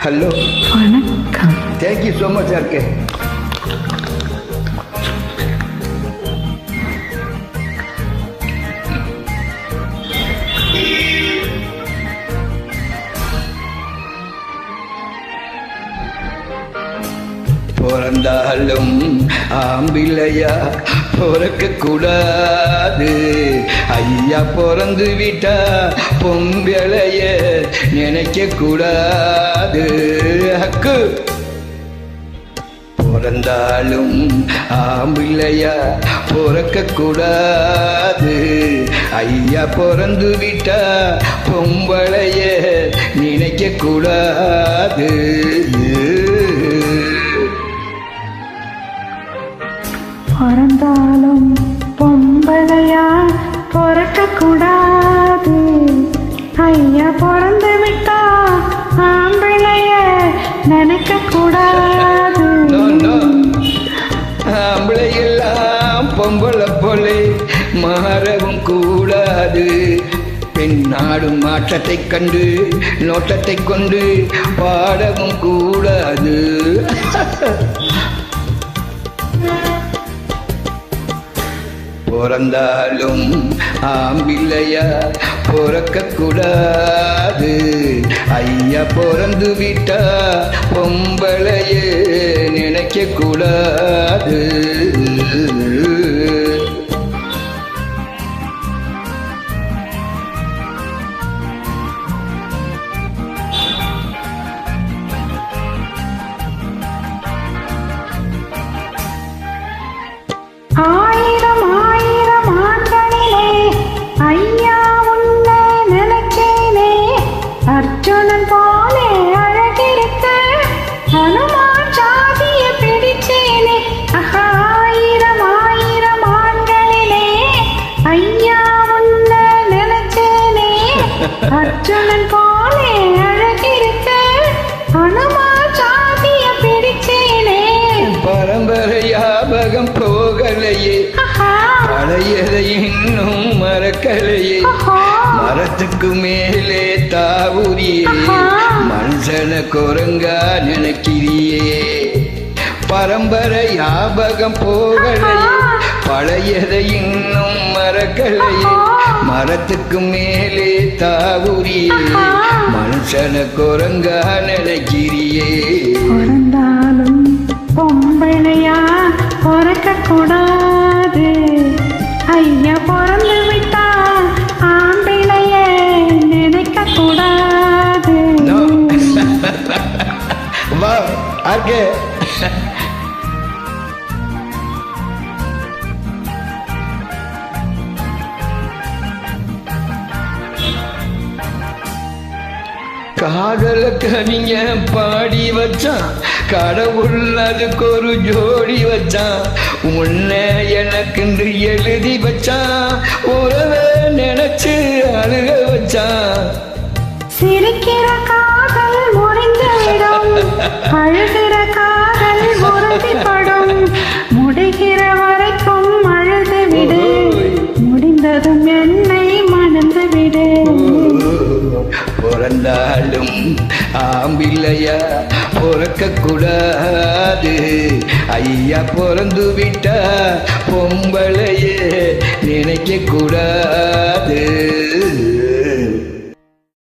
Hello, வணக்கம். Thank you so much சார்க்கு. பிறந்தாலும் ஆம்பிள்ளையா பிறக்க கூடாது. ஐயா பிறந்து விட்டா பொம்பளைய நினைக்க கூடாது. ஹக்கு பிறந்தாலும் ஆம்பிள்ளையா பிறக்க கூடாது. ஐயா பிறந்து விட்டா பொம்பளைய நினைக்க கூடாது. பிறந்தாலும் பொம்பளையா பிறக்க கூடாது. ஐயா பிறந்து விட்டா ஆம்பிளைய நினைக்க கூடாது. ஆம்பளையெல்லாம் பொம்பளை போலே மாறவும் கூடாது. பெண் நாடும் மாற்றத்தை கண்டு நோட்டத்தை கொண்டு பாடவும் கூடாது. பிறந்தாலும் ஆம்பிள்ளையா பிறக்க கூடாது. ஐயா பிறந்து விட்டா பொம்பளைய நினைக்க கூடாது. ஆயிரம் ஆயிரம் ஆண்களிலே ஐயா உன்னை நினைச்சேனே. அர்ஜுனன் போலே அழகிருக்க ஹனுமான் சாதிய பிடிச்சேனே. ஆயிரம் ஆயிரம் ஆண்களிலே ஐயா உன்னை நினைச்சேனே. அர்ஜுனன் போலே அழகிருக்க ஹனுமான் சாதிய பிடிச்சேனே. பரம்பரை ஞாபகம் போகலையே, பழையதை இன்னும் மறக்கலையே. மரத்துக்கு மேலே தாவுரியே, மனுஷன குரங்கா நினைக்கிறியே. பரம்பரை ஞாபகம் போகலையே, பழையதை இன்னும் மறக்கலையே. மரத்துக்கு மேலே தாவுரியே, மனுஷன குரங்கா நினைக்கிறியே. பிறந்தாலும் பொம்பளையா பிறக்க கூடாது. ஐயா பிறந்து விட்டா ஆம்பிளைய நினைக்க கூடாது. வா ஆர்கே. காதல கனிங்க பாடி வச்சான் கடவுள், அதுக்கு ஒரு ஜோடி வச்சான். உன்னை எனக்குன்று எழுதி வச்சான், உறவை நினைச்சு அழுக வச்சான். சிரிக்கிற காதல் முறிந்துவிடும், அழுகிற காதல் உறுதிப்படும். முடிகிற வரைக்கும் அழுது விடு, முடிந்ததும் என்னை மணந்து விடு. பிறந்தாலும் ஆம்பிள்ளையா பிறக்க கூடாது. ஐயா பிறந்து விட்டா பொம்பளையே நினைக்க கூடாது.